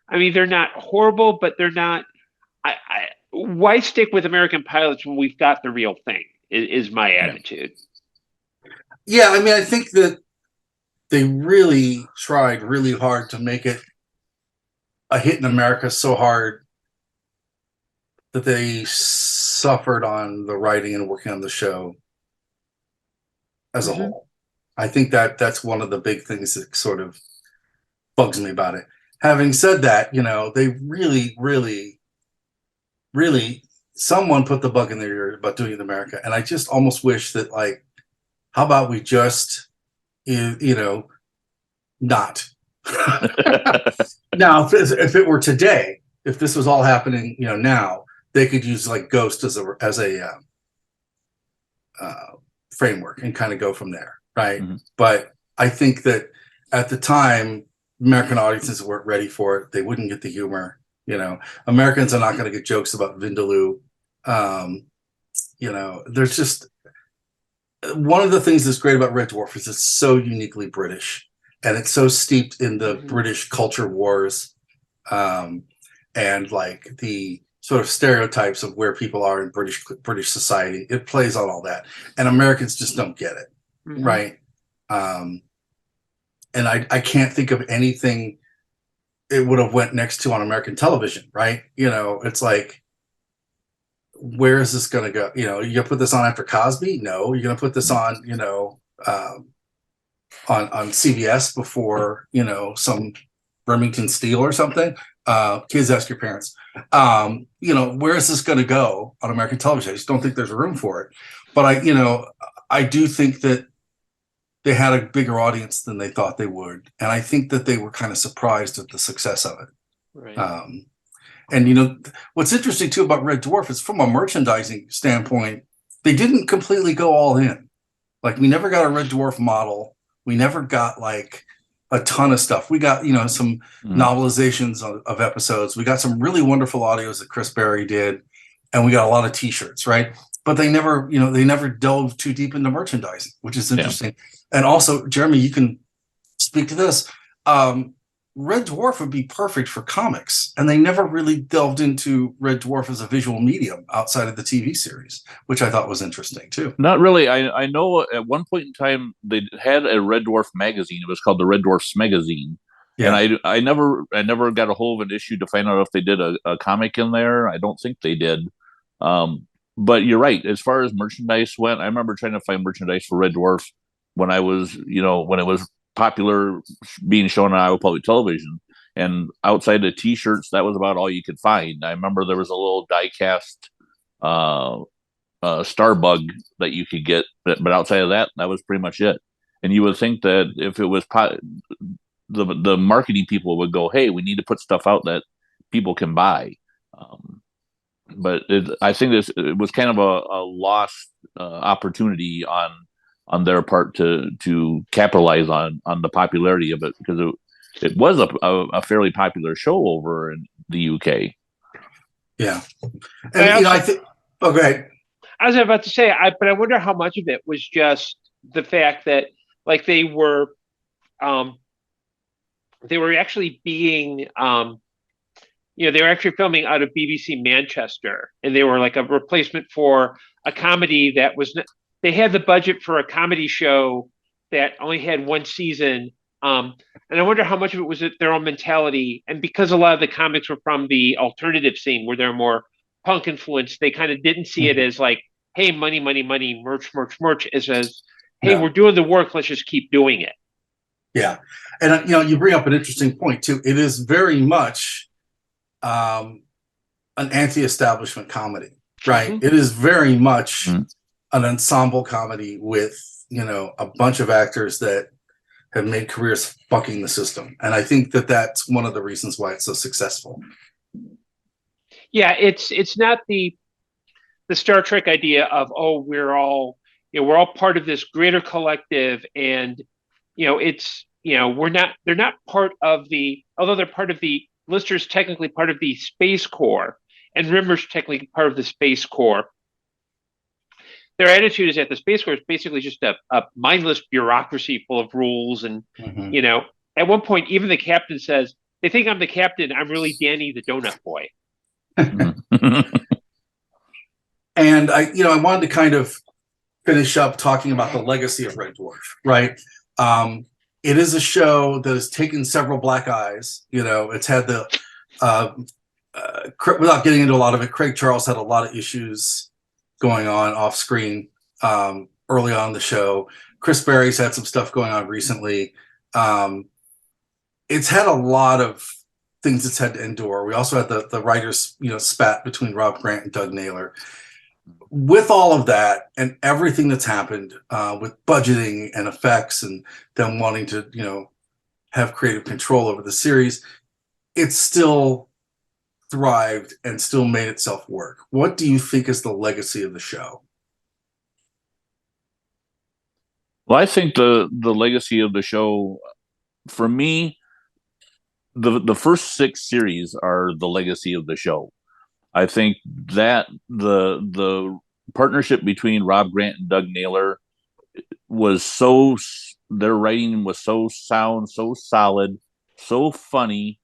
I mean, they're not horrible, but they're not. Why stick with American pilots when we've got the real thing? Is my Yeah. attitude. Yeah, I mean, I think that they really tried really hard to make it a hit in America so hard that they suffered on the writing and working on the show as a Mm-hmm. whole. I think that that's one of the big things that sort of bugs me about it. Having said that, they really, really, really, someone put the bug in their ear about doing it in America. And I just almost wish that, like, how about we just, not? Now, if it were today, if this was all happening, now they could use like Ghost as a framework and kind of go from there, right? Mm-hmm. But I think that at the time, American audiences weren't ready for it. They wouldn't get the humor. Americans are not going to get jokes about Vindaloo. There's just one of the things that's great about Red Dwarf is it's so uniquely British, and it's so steeped in the British culture wars, and like the sort of stereotypes of where people are in British society. It plays on all that, and Americans just don't get it, right? And I can't think of anything it would have went next to on American television, right? It's like, where is this going to go? You're going to put this on after Cosby? No. You're going to put this on, on CBS before, some Remington Steel or something. Kids, ask your parents. Where is this going to go on American television? I just don't think there's room for it. But I do think that they had a bigger audience than they thought they would, and I think that they were kind of surprised at the success of it. Right. And what's interesting too about Red Dwarf is, from a merchandising standpoint, they didn't completely go all in. Like, we never got a Red Dwarf model. We never got like a ton of stuff. We got, some novelizations of episodes. We got some really wonderful audios that Chris Berry did, and we got a lot of t-shirts, right? But they never delved too deep into merchandising, which is interesting. And also, Jeremy, you can speak to this. Red Dwarf would be perfect for comics, and they never really delved into Red Dwarf as a visual medium outside of the TV series, which I thought was interesting too. Not really. I know at one point in time they had a Red Dwarf magazine. It was called the Red Dwarfs magazine, and I never got a hold of an issue to find out if they did a comic in there. I don't think they did. But you're right. As far as merchandise went, I remember trying to find merchandise for Red Dwarf when I was, when it was popular being shown on Iowa Public Television. And outside of T-shirts, that was about all you could find. I remember there was a little die-cast Starbug that you could get, but outside of that, that was pretty much it. And you would think that if it was the marketing people would go, "Hey, we need to put stuff out that people can buy." But I think it was kind of a lost opportunity on their part to capitalize on the popularity of it, because it was a fairly popular show over in the UK. Yeah, and I think. Oh, go ahead. I was about to say, but I wonder how much of it was just the fact that, like, they were actually being, they were actually filming out of BBC Manchester, and they were like a replacement for a comedy that was. They had the budget for a comedy show that only had one season, and I wonder how much of it was their own mentality. And because a lot of the comics were from the alternative scene, where they're more punk influenced, they kind of didn't see it as like, "Hey, money, money, money, merch, merch, merch," as "Hey, we're doing the work. Let's just keep doing it." Yeah, and you bring up an interesting point too. It is very much an anti-establishment comedy, right? It is very much an ensemble comedy with a bunch of actors that have made careers fucking the system, and I think that that's one of the reasons why it's so successful. Yeah, it's not the Star Trek idea of, oh, we're all part of this greater collective, and they're not part of the, although they're part of the, Lister's technically part of the Space Corps, and Rimmer's technically part of the Space Corps. their attitude is that the Space Corps is basically just a mindless bureaucracy full of rules. And, Mhm. you know, at one point, even the captain says, they think I'm the captain. I'm really Danny the Donut Boy. And I wanted to kind of finish up talking about the legacy of Red Dwarf, right? It is a show that has taken several black eyes. It's had without getting into a lot of it, Craig Charles had a lot of issues going on off screen early on in the show. Chris Berry's had some stuff going on recently. It's had a lot of things it's had to endure. We also had the writers, spat between Rob Grant and Doug Naylor. With all of that and everything that's happened with budgeting and effects and them wanting to, have creative control over the series, it's still thrived and still made itself work. What do you think is the legacy of the show? Well, I think the legacy of the show, for me, the first 6 series are the legacy of the show. I think that the partnership between Rob Grant and Doug Naylor was their writing was so sound, so solid, so funny.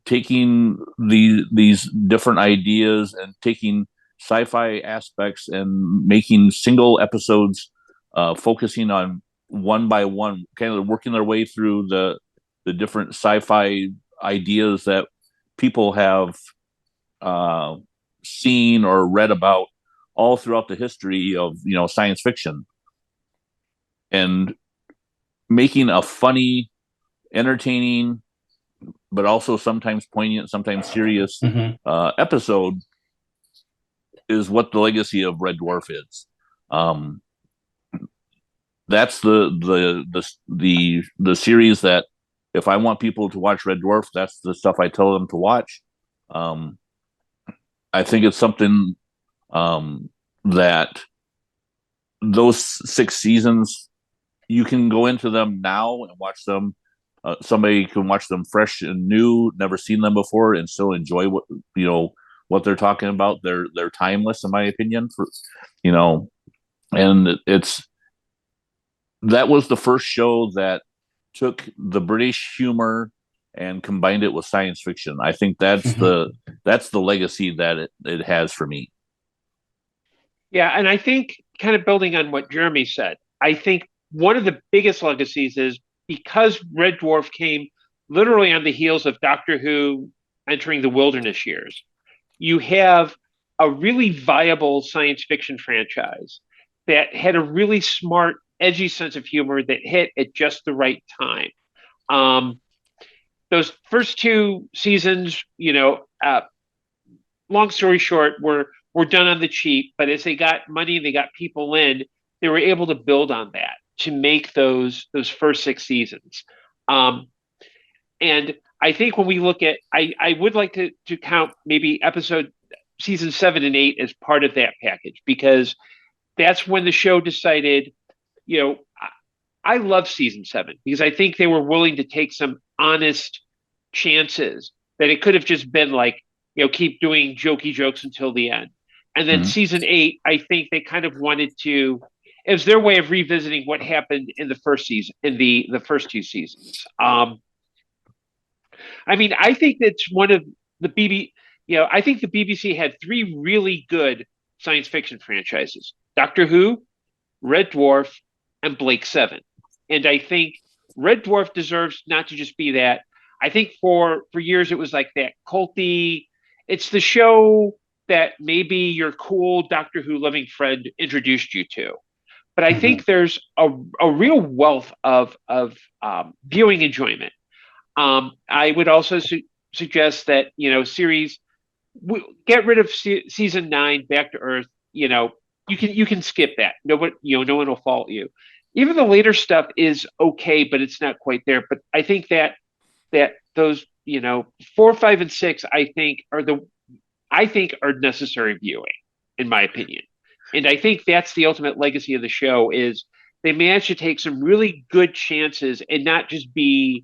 Taking these different ideas and taking sci-fi aspects and making single episodes, focusing on one by one, kind of working their way through the different sci-fi ideas that people have seen or read about all throughout the history of science fiction, and making a funny, entertaining, but also sometimes poignant, sometimes serious episode is what the legacy of Red Dwarf is. That's the series that, if I want people to watch Red Dwarf, that's the stuff I tell them to watch. I think it's something that those 6 seasons, you can go into them now and watch them. Somebody can watch them fresh and new, never seen them before, and still enjoy what they're talking about. They're timeless, in my opinion. And that was the first show that took the British humor and combined it with science fiction. I think that's the legacy that it has for me. Yeah, and I think, kind of building on what Jeremy said, I think one of the biggest legacies is because Red Dwarf came literally on the heels of Doctor Who entering the wilderness years. You have a really viable science fiction franchise that had a really smart, edgy sense of humor that hit at just the right time. Those first 2 seasons, long story short, were done on the cheap, but as they got money, they got people in, they were able to build on that to make those first 6 seasons. And I think when we look at, I would like to count maybe season 7 and 8 as part of that package, because that's when the show decided, I love season 7 because I think they were willing to take some honest chances, that it could have just been like, keep doing jokey jokes until the end. And then season 8, I think they kind of wanted to, it was their way of revisiting what happened in the first season, in the first 2 seasons. I mean, I think that's one of the I think the BBC had 3 really good science fiction franchises: Doctor Who, Red Dwarf, and Blake 7. And I think Red Dwarf deserves not to just be that. I think for years it was like that culty. It's the show that maybe your cool Doctor Who loving friend introduced you to. But I think there's a real wealth of viewing enjoyment. I would also suggest that series, get rid of season 9, Back to Earth. You can skip that. No one will fault you. Even the later stuff is okay, but it's not quite there. But I think that those 4, 5, and 6, I think are necessary viewing, in my opinion. And I think that's the ultimate legacy of the show, is they managed to take some really good chances and not just be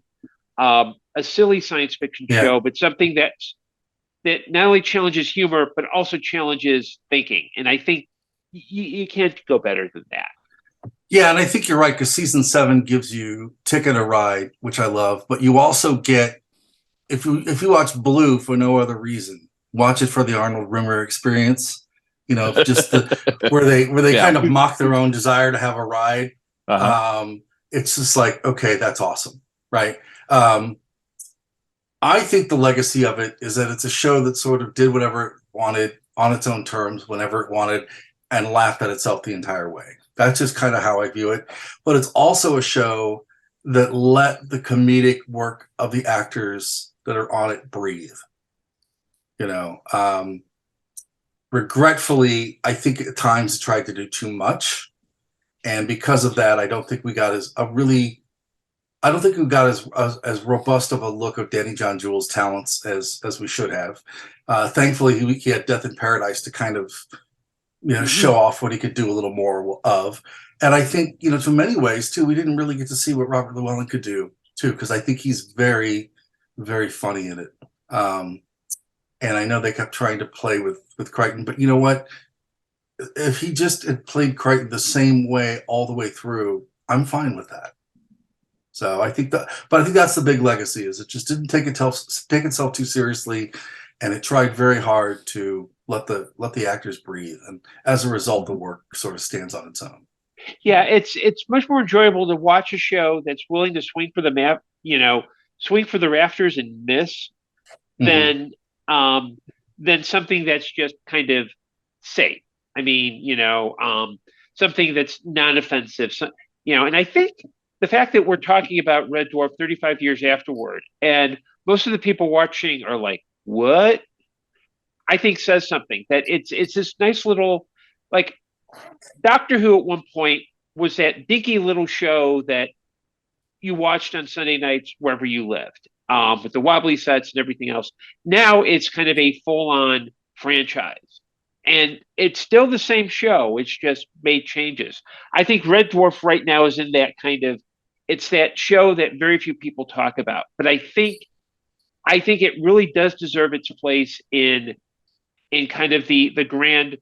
a silly science fiction show, but something that not only challenges humor but also challenges thinking. And I think you can't go better than that. Yeah, and I think you're right because season 7 gives you Ticket a Ride, which I love, but you also get if you watch Blue for no other reason, watch it for the Arnold Rimmer experience. Just the where they Yeah. kind of mock their own desire to have a ride. Uh-huh. It's just like, okay, that's awesome, right? Um, I think the legacy of it is that it's a show that sort of did whatever it wanted on its own terms, whenever it wanted, and laughed at itself the entire way. That's just kind of how I view it. But it's also a show that let the comedic work of the actors that are on it breathe. You know, regretfully, I think at times it tried to do too much, and because of that, I don't think we got I don't think we got as robust of a look of Danny John Jules' talents as we should have. Thankfully, he had Death in Paradise to kind of show off what he could do a little more of. And I think to many ways too, we didn't really get to see what Robert Llewellyn could do too, because I think he's very, very funny in it. And I know they kept trying to play with Crichton, but you know what? If he just had played Crichton the same way all the way through, I'm fine with that. So I think that's the big legacy is it just didn't take itself too seriously, and it tried very hard to let the actors breathe, and as a result, the work sort of stands on its own. Yeah, it's much more enjoyable to watch a show that's willing to swing for the map, swing for the rafters and miss Mm-hmm. than than something that's just kind of safe. I mean, something that's non-offensive. And I think the fact that we're talking about Red Dwarf 35 years afterward, and most of the people watching are like, "What?" I think says something that it's this nice little like Doctor Who at one point was that dinky little show that you watched on Sunday nights wherever you lived, with the wobbly sets and everything else. Now it's kind of a full-on franchise, and it's still the same show. It's just made changes. I think Red Dwarf right now is in that kind of it's that show that very few people talk about, but I think it really does deserve its place in kind of the grand.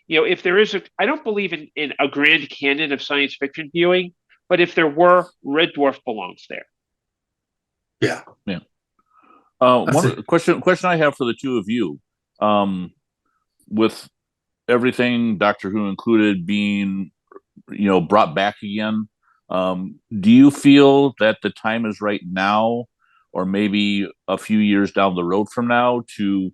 If there is I don't believe in a grand canon of science fiction viewing, but if there were, Red Dwarf belongs there. Yeah, Yeah. that's One it. question I have for the two of you, um, with everything Doctor Who included being, brought back again, do you feel that the time is right now, or maybe a few years down the road from now, to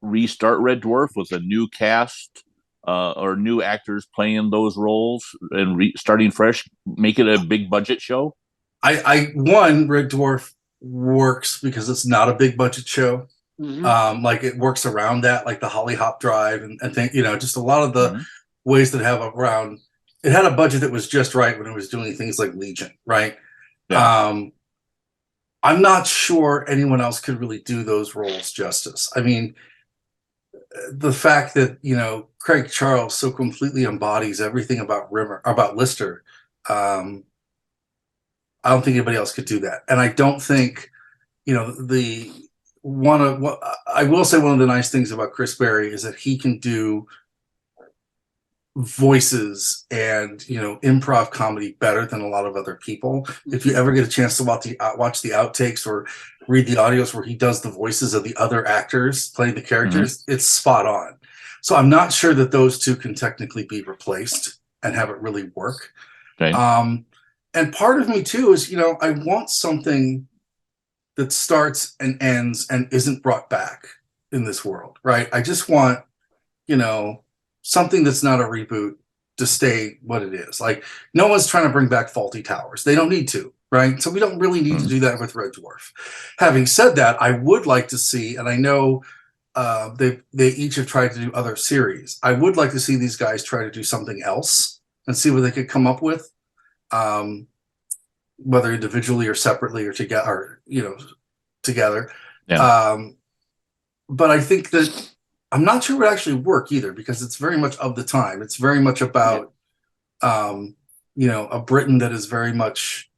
restart Red Dwarf with a new cast, or new actors playing those roles and starting fresh, make it a big budget show? One Red Dwarf works because it's not a big budget show. Mm-hmm. Like it works around that, like the Holly Hop Drive, and think just a lot of the Mm-hmm. ways that have around. It had a budget that was just right when it was doing things like Legion, right? Yeah. Um, I'm not sure anyone else could really do those roles justice. I mean, the fact that Craig Charles so completely embodies everything about Lister. Um, I don't think anybody else could do that, and I don't think the one of what I will say. One of the nice things about Chris Berry is that he can do voices and improv comedy better than a lot of other people. If you ever get a chance to watch the outtakes or read the audios where he does the voices of the other actors playing the Mm-hmm. characters, it's spot on. So I'm not sure that those two can technically be replaced and have it really work. Okay. And part of me too is I want something that starts and ends and isn't brought back in this world, right? I just want something that's not a reboot to stay what it is. Like no one's trying to bring back Faulty Towers. They don't need to, right? So we don't really need to Mm-hmm. do that with Red Dwarf. Having said that, I would like to see, and I know they each have tried to do other series. I would like to see these guys try to do something else and see what they could come up with, whether individually or separately or together. Yeah. But I think that I'm not sure it would actually work either because it's very much of the time. It's very much about, a Britain that is very much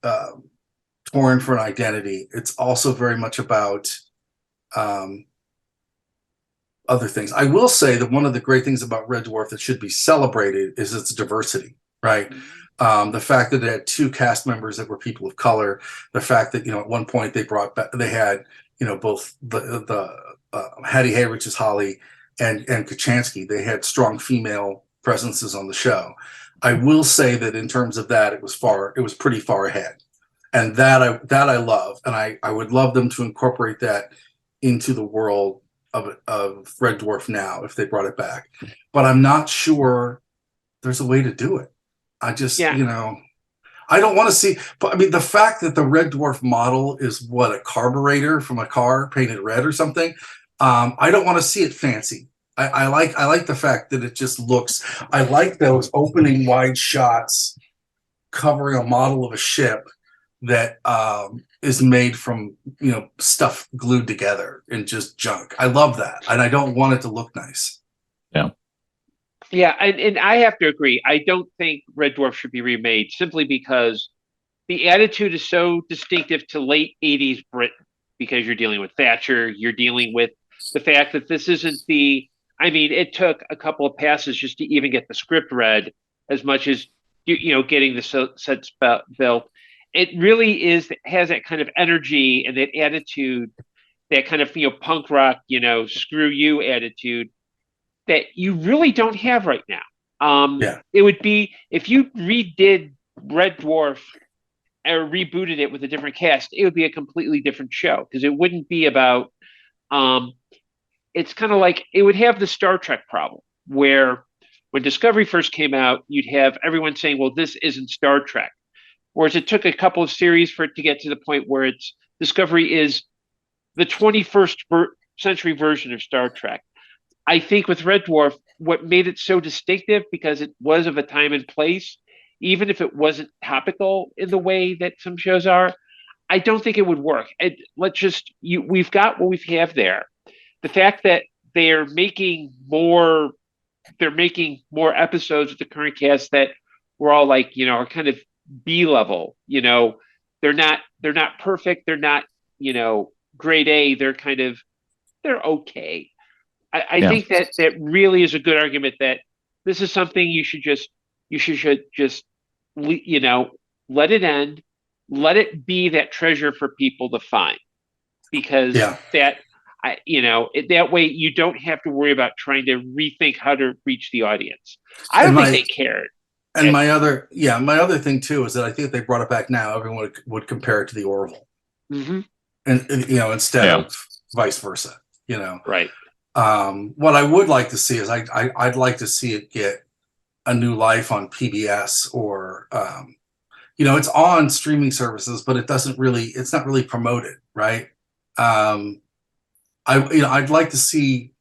torn for an identity. It's also very much about other things. I will say that one of the great things about Red Dwarf that should be celebrated is its diversity, right? The fact that it had two cast members that were people of color, the fact that, at one point they had, both the Hattie Hay, which is Holly, and Kachansky. They had strong female presences on the show. I will say that in terms of that, it was pretty far ahead. And that I love. And I would love them to incorporate that into the world of Red Dwarf now if they brought it back. But I'm not sure there's a way to do it. I just, Yeah. I don't want to see, but I mean, the fact that the Red Dwarf model is what, a carburetor from a car painted red or something. I don't want to see it fancy. I like the fact that it just looks, I like those opening wide shots covering a model of a ship that is made from stuff glued together and just junk. I love that, and I don't want it to look nice. Yeah, and I have to agree. I don't think Red Dwarf should be remade simply because the attitude is so distinctive to late 80s Britain, because you're dealing with Thatcher, you're dealing with the fact that this isn't it took a couple of passes just to even get the script read, as much as getting the sets built. It really has that kind of energy and that attitude, that kind of punk rock, screw you attitude that you really don't have right now. Yeah. It would be if you redid Red Dwarf or rebooted it with a different cast, it would be a completely different show, because it wouldn't be about. It's kind of like it would have the Star Trek problem where when Discovery first came out, you'd have everyone saying, "Well, this isn't Star Trek," whereas it took a couple of series for it to get to the point where Discovery is the 21st century version of Star Trek. I think with Red Dwarf, what made it so distinctive, because it was of a time and place, even if it wasn't topical in the way that some shows are, I don't think it would work. We've got what we have there. The fact that they're making more episodes with the current cast that we're all like, are kind of B level. They're not perfect. They're not, grade A. They're okay. I think that really is a good argument that this is something you should just let it end, let it be that treasure for people to find, because that way you don't have to worry about trying to rethink how to reach the audience. I don't think they cared. And my other thing too is that I think if they brought it back now, everyone would compare it to the Orville, and instead of vice versa. Right. What I would like to see is I'd like to see it get a new life on PBS, or it's on streaming services, but it's not really promoted, right? I'd like to see.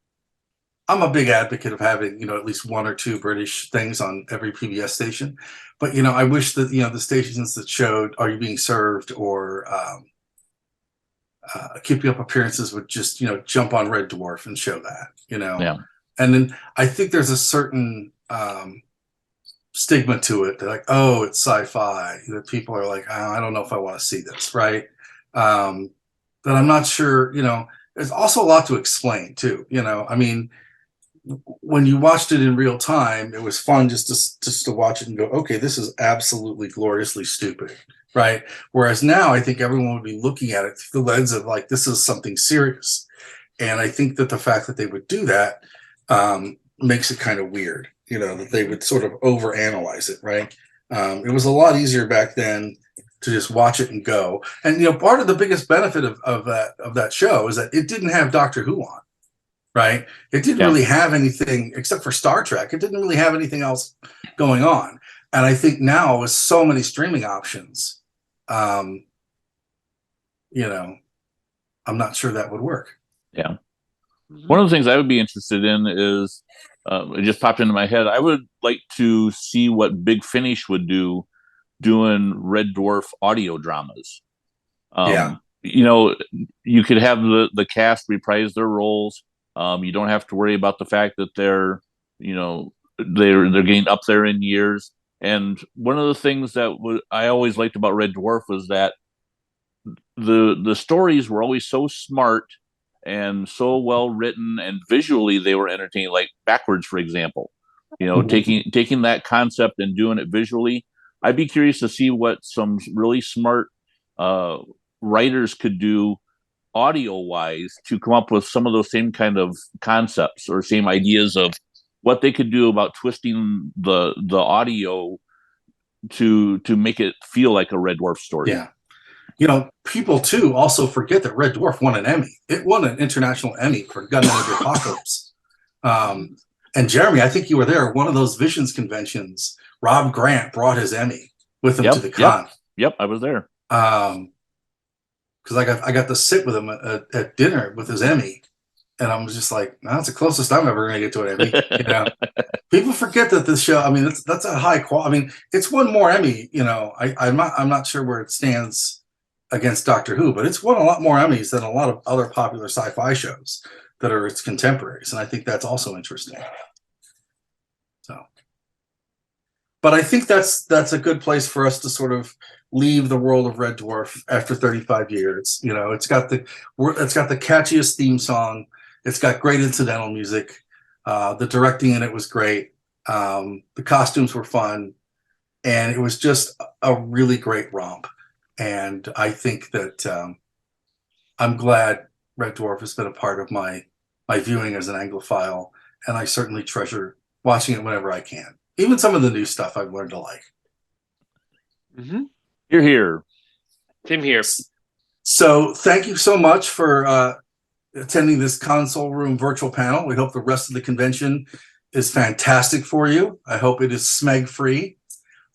I'm a big advocate of having at least one or two British things on every PBS station, but I wish that the stations that showed Are You Being Served or Keeping Up Appearances would just jump on Red Dwarf and show that and then I think there's a certain stigma to it. They're like, oh, it's sci-fi, that people are like, oh, I don't know if I want to see this, right? That I'm not sure. There's also a lot to explain too. When you watched it in real time, it was fun just to watch it and go, okay, this is absolutely gloriously stupid, right? Whereas now I think everyone would be looking at it through the lens of like, this is something serious. And I think that the fact that they would do that makes it kind of weird, that they would sort of overanalyze it, right? It was a lot easier back then to just watch it and go. And part of the biggest benefit of that show is that it didn't have Doctor Who on, right? It didn't really have anything except for Star Trek. It didn't really have anything else going on. And I think now with so many streaming options, I'm not sure that would work. Yeah. One of the things I would be interested in is, it just popped into my head, I would like to see what Big Finish would do doing Red Dwarf audio dramas. You could have the cast reprise their roles. You don't have to worry about the fact that they're getting up there in years. And one of the things that I always liked about Red Dwarf was that the stories were always so smart and so well written, and visually they were entertaining. Like Backwards, for example, taking that concept and doing it visually. I'd be curious to see what some really smart uh, writers could do audio wise to come up with some of those same kind of concepts or same ideas of what they could do about twisting the audio to make it feel like a Red Dwarf story. Yeah. People too also forget that Red Dwarf won an Emmy. It won an international Emmy for Gunmen of the Apocalypse. And Jeremy, I think you were there. One of those Visions conventions, Rob Grant brought his Emmy with him to the con. Yep, I was there. Because I got to sit with him at dinner with his Emmy, and I was just like, that's the closest I'm ever going to get to an Emmy. People forget that this show. I mean, that's a high quality. I mean, it's won more Emmy. I'm not sure where it stands against Doctor Who, but it's won a lot more Emmys than a lot of other popular sci-fi shows that are its contemporaries, and I think that's also interesting. So, but I think that's a good place for us to sort of leave the world of Red Dwarf after 35 years. It's got the catchiest theme song. It's got great incidental music. The directing in it was great. The costumes were fun, and it was just a really great romp. And I think that I'm glad Red Dwarf has been a part of my viewing as an Anglophile, and I certainly treasure watching it whenever I can. Even some of the new stuff I've learned to like. Mm-hmm. You're here. Same here. So thank you so much for attending this Console Room virtual panel. We hope the rest of the convention is fantastic for you. I hope it is smeg free.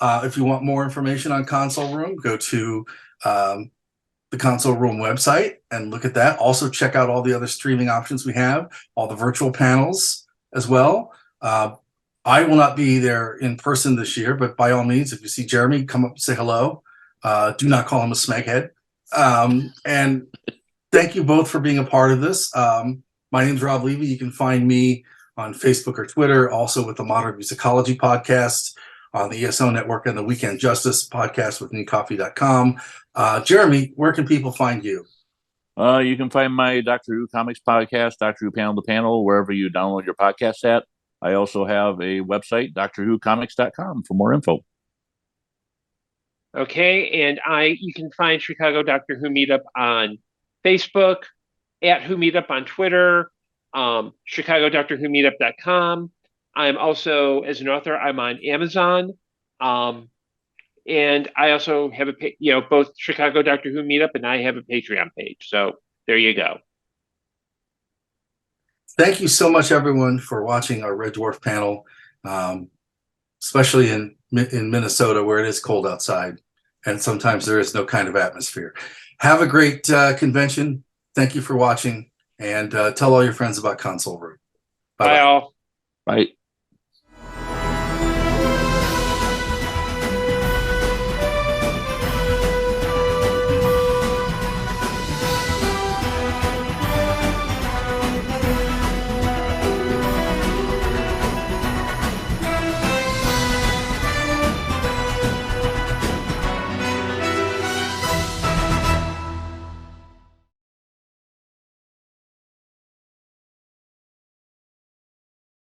If you want more information on Console Room, go to the Console Room website and look at that. Also check out all the other streaming options we have, all the virtual panels as well. I will not be there in person this year, but by all means, if you see Jeremy, come up and say hello. Do not call him a smeghead. And thank you both for being a part of this. My name's Rob Levy. You can find me on Facebook or Twitter, also with the Modern Musicology podcast on the ESO Network and the Weekend Justice podcast with NeedCoffee.com. Jeremy, where can people find you? You can find my Doctor Who Comics podcast, Doctor Who Panel to Panel, wherever you download your podcast at. I also have a website, DoctorWhoComics.com, for more info. Okay, and you can find Chicago Doctor Who Meetup on Facebook, at Who Meetup on Twitter, ChicagoDoctorWhoMeetup.com. I'm also, as an author, I'm on Amazon. And I also have both Chicago Doctor Who Meetup and I have a Patreon page. So there you go. Thank you so much, everyone, for watching our Red Dwarf panel, especially in Minnesota, where it is cold outside, and sometimes there is no kind of atmosphere. Have a great convention. Thank you for watching, and tell all your friends about Console Room. Bye all. Bye.